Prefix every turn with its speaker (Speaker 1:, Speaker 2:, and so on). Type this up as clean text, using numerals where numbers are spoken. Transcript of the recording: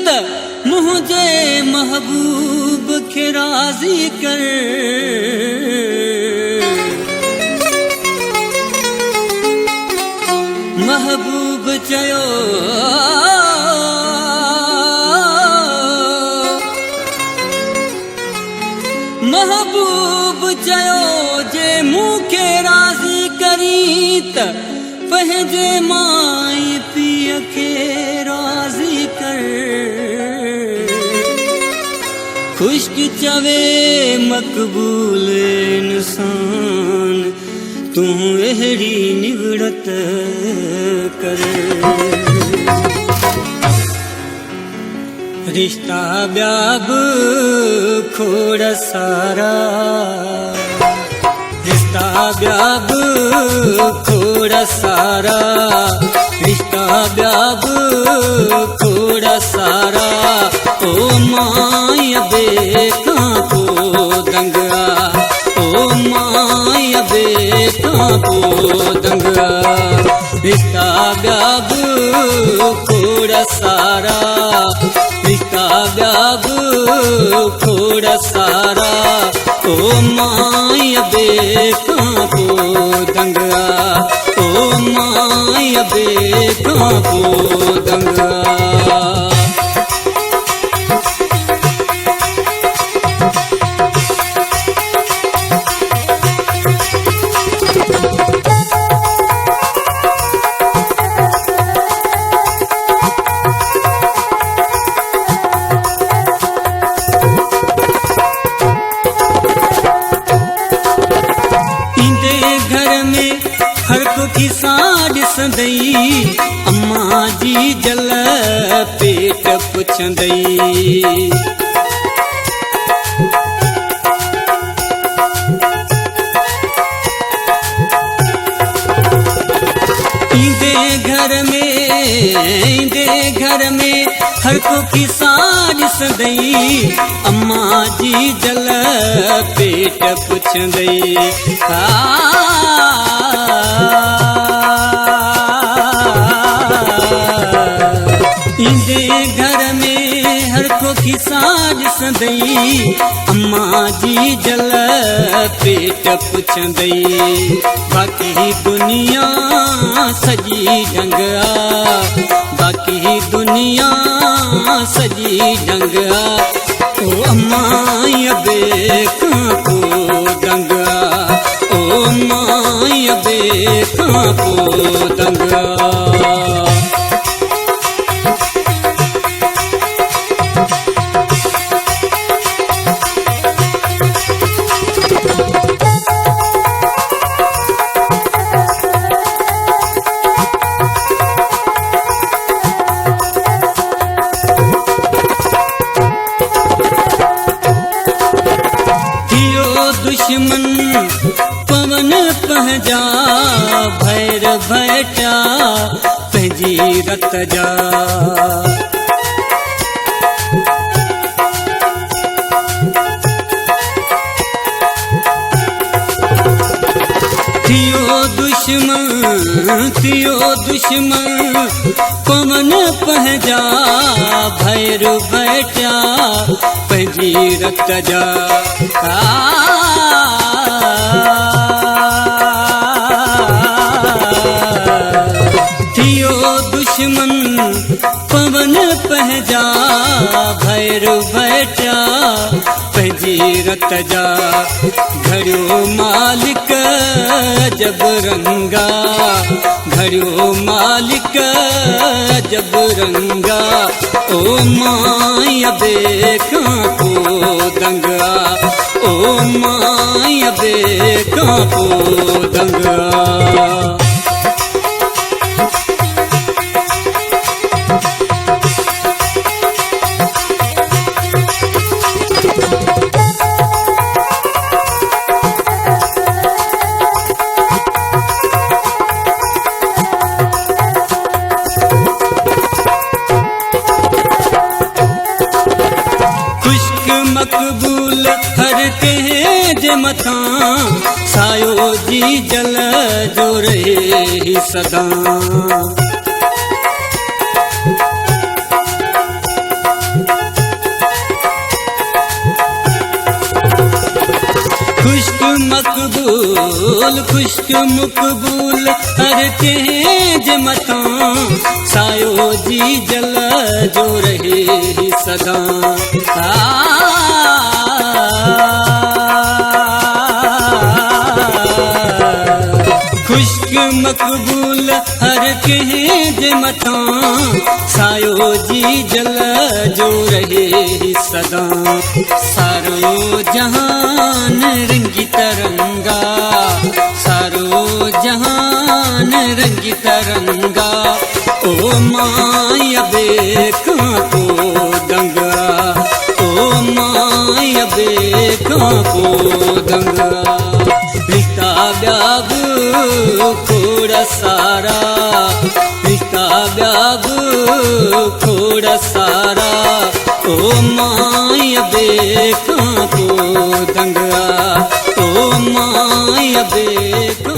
Speaker 1: त मुझे महबूब खे राज़ी कर। महबूब चयो जे मूंखे राज़ी करी त पंहिंजे माई पीउ खे राज़ी कर। खुश्क चवे मक़बूल इंसान तूं अहिड़ी निवड़त कर। रिश्ता ॿिया बि खोड़ सारा, रिश्ता ॿिया बि खोड़ सारा, रिश्ता ॿिया बि खोड़ सारा। ओ माया बे खां पोइ दंग आ, ओ माया बे खां पोइ दंग आ। रिश्ता ॿिया बि खोड़ सारा, रिश्ता ॿिया बि खोड़ सारा। ओ माया बे खां पोइ दंग आ, ओ माया बे खां पोइ दंग आ। ॾिसंदई अम्मा जी जल पेट पुछंदई। ईंदे घर में हर को किसा ॾिसंदई अम्मा जी जल पेट पुछंदई। ईंदे घर में हर को किसा ॾिसंदई अम्मा जी जल पेट पुछंदई। बाक़ी दुनिया सॼी ढंग आ, बाक़ी दुनिया सॼी ढंग आ। ओ अम्मा बे खां पोइ दंग आ, ओ माया बे खां पोइ दंग आ। दुश्मन पवन पंहिंजा भैर भैटा पंहिंजी रत जा। थियो दुश्मन पवन पंहिंजा भैर भैटा पंहिंजी रत जा। थियो दुश्मन पवन पंहिंजा भैर भैटा पंहिंजी रत जा। घड़ियो मालिक जब रंगा, घड़ियो मालिक जब रंगा। ओ माया बे खां पोइ दंग आ, ओ माया बे खां पोइ दंग आ। मक़बूल हर कंहिंजे मथां सायो जी जल जो रहे सदा। मकबूल खुश्क मकबूल हर के जे मता सायो जी जल जो रहे सदा खुश्क मकबूल हर के जे मता सायो जी जल जो रहे सदा सारो जहान रंगी तरंगा सारो जहान रंगी तरंगा ओ माया बेका को दंगा ओ माया बेका को दंगा रिश्ता ब्याग थोड़ा सारा रिश्ता ब्याग थोड़ा सारा ओ माया बेका को दंगा ओ माया बेका